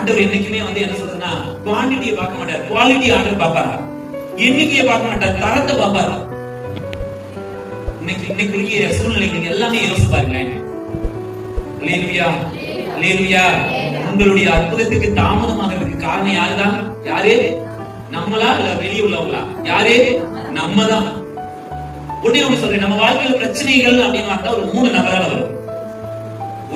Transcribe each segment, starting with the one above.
ஆண்டவர் என்னைக்குமே என்ன சொல்றதுன்னா குவான்டிட்டியை பார்க்க மாட்டார், குவாலிட்டி ஆண்டவர் பார்ப்பாரா, எண்ணிக்கையை பார்க்க மாட்டார், தரத்தை பார்ப்பாரா. இன்னைக்கு சூழ்நிலைகள் எல்லாமே யோசிச்சு பாருங்களேன். அல்லேலூயா, அல்லேலூயா. உங்களுடைய அற்புதத்துக்கு தாமதமாகிறதுக்கு காரணம் யாருதான்? யாரு? நம்மளா இல்ல வெளியே உள்ளவங்களா? யாரு? நம்ம தான். உடனே ஒண்ணு சொல்றேன், நம்ம வாழ்க்கையில பிரச்சனைகள் அப்படின்னு பார்த்தா ஒரு 3 நபரால வரும்.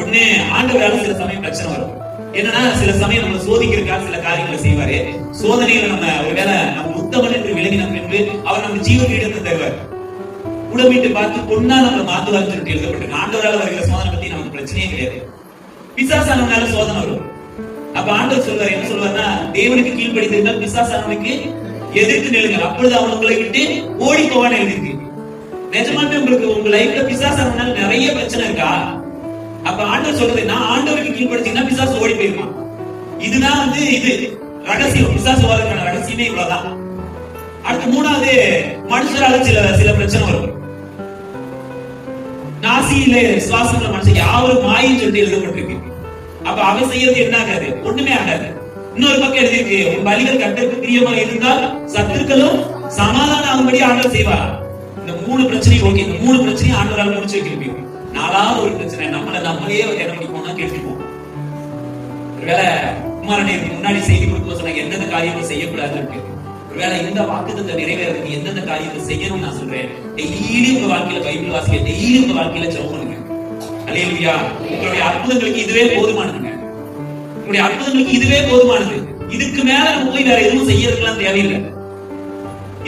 ஒண்ணு ஆண்டவரால சில சமயம் பிரச்சனை வரும். என்னன்னா சில சமயம் நம்ம சோதிக்கிறதுக்காக சில காரியங்களை செய்வாரு. சோதனையில நம்ம ஒருவேளை நம்ம உத்தமன் என்று விளங்கின பின்பு அவர் நம்ம ஜீவ கிரீடத்தை தருவார். உடம்பிட்டு பார்த்து பொண்ணா நம்ம மாத்துவார்னு சொல்லிட்டு எழுதப்பட்டிருக்கு. ஆண்டவரால வருகிற சோதனை பத்தி நமக்கு பிரச்சனையே கிடையாது. பிசாசானவனால சோதனை வரும். அப்ப ஆண்டவர் சொல்வார், என்ன சொல்வார்னா, தேவனுக்கு கீழ்ப்படிந்திருந்தால் பிசாசானவனுக்கு எதிர்த்து நில்லுங்க, அப்பொழுது அவன் உங்களை விட்டு ஓடி போவான்னு எழுதிருக்கு. நிஜமாவே உங்களுக்கு உங்க லைஃப்ல பிசாசானவனால நிறைய பிரச்சனை இருக்கா? அப்ப ஆண்டவர் சொல்றது, நான் ஆண்டவருக்கு கீழ்ப்படுத்தீங்கன்னா பிசாசு ஓடி போயிருமா. இதுதான் இது ரகசியம். பிசாசு வாழ்க்கான ரகசியமே இவ்வளவுதான். அடுத்து 3வது, மனுஷரால சில பிரச்சனை வரும். நாசியில சுவாசம் மனுஷன் யாரும் மாயின்னு சொல்லிட்டு எழுதப்பட்டிருக்கு. அப்ப அவன் செய்யறது என்ன ஆகாது? ஒண்ணுமே ஆகாது. இன்னொரு பக்கம் எழுதிருக்கு, உன் பலிகள் கர்த்தருக்கு பிரியமா இருந்தால் சத்துருக்களும் சமாதானம் ஆகும்படி ஆண்டவர் செய்வார். இந்த 3 பிரச்சனை ஓகே. இந்த 3 பிரச்சனையும் ஆண்டவரால் முடிச்சு வைக்கிறீங்க. 4வது ஒரு பிரச்சனை, நம்மளே இடம் பிடிப்போம்னா கேட்டுப்போம். ஒருவேளை குமாரனுக்கு முன்னாடி செய்தி கொடுக்க சொன்னாங்க எந்தெந்த காரியங்கள் செய்யக்கூடாதுன்னு இருக்கு. ஒருவேளை இந்த வாக்குத்தத்தை நிறைவேறதுக்கு எந்தெந்த காரியத்தை செய்யணும் நான் சொல்றேன். டெய்லி உங்க வாழ்க்கையில பைபிள் வாசிக்க, டெய்லி உங்க வாழ்க்கையில ஜெபம் பண்ணுங்க. அல்லேலூயா. உங்களுடைய அற்புதங்களுக்கு இதுவே போதுமானதுங்க. உங்களுடைய அற்புதங்களுக்கு இதுவே போதுமானது. இதுக்கு மேல நம்ம போய் வேற எதுவும் செய்யறதுக்கெல்லாம் தேவையில்லை.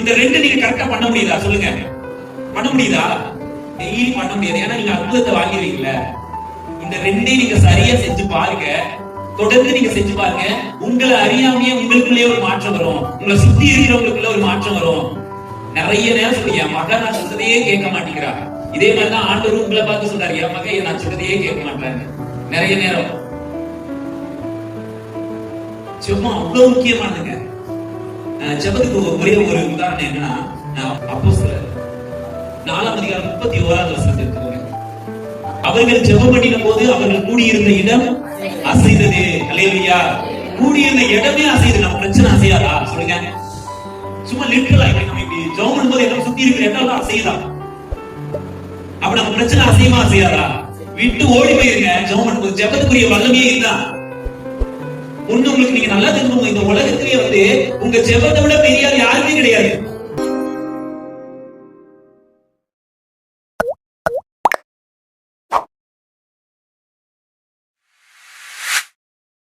இந்த 2 நீங்க கரெக்டா பண்ண முடியுதா? சொல்லுங்க, பண்ண முடியுதா? டெய்லி பண்ண முடியாது. ஏன்னா நீங்க அற்புதத்தை வாங்கிடுவீங்கல்ல. இந்த 2ஐயும் நீங்க சரியா செஞ்சு பாருங்க. தொடர்ந்து நீங்க செஞ்சு பாருங்க. உங்களை அறியாமையே உங்களுக்குள்ளே ஒரு மாற்றம் வரும். உங்களை சுத்தி இருக்கிறவங்களுக்குள்ள ஒரு மாற்றம் வரும். நிறைய நேரம் சொல்லுங்க, என் மகன் நான் சொல்றதையே கேட்க மாட்டேங்கிறா. இதே மாதிரிதான் ஆண்டவரும் உங்களை பார்த்து சொல்றாரு, என் மகன் நான் சொல்றதையே கேட்க மாட்டாங்க. நிறைய நேரம் சும்மா அவ்வளவு முக்கியமானதுங்க. ஜெபத்துக்கு ஒரே ஒரு உதாரணம் என்னன்னா, அப்போஸ்தலர் 4ஆம் அதிகாரம் 31வது வசனத்தை எடுத்துக்கோங்க. அவர்கள் ஜெபம் பண்ணின போது அவர்கள் கூடியிருந்த இடம் அசைந்தது. அல்லேலூயா. கூடியிருந்த இடமே அசைது. நம்ம பிரச்சனை அசையாதா? சொல்லுங்க. சும்மா லிட்டரலா நம்ம இப்படி ஜெபம் பண்ணும்போது எல்லாம் சுத்தி இருக்கிற இடம் அசையுதா? அப்ப நம்ம பிரச்சனை அசையுமா அசையாதா? விட்டு ஓடி போயிருங்க ஜெபம் பண்ணும்போது. ஜெபத்துக்குரிய வல்லமையே இதுதான். ஒண்ணு உங்களுக்கு நீங்க நல்லா தெரிஞ்சுக்கோங்க, இந்த உலகத்திலேயே உங்க ஜெபத்தை விட பெரிய யாருமே கிடையாது.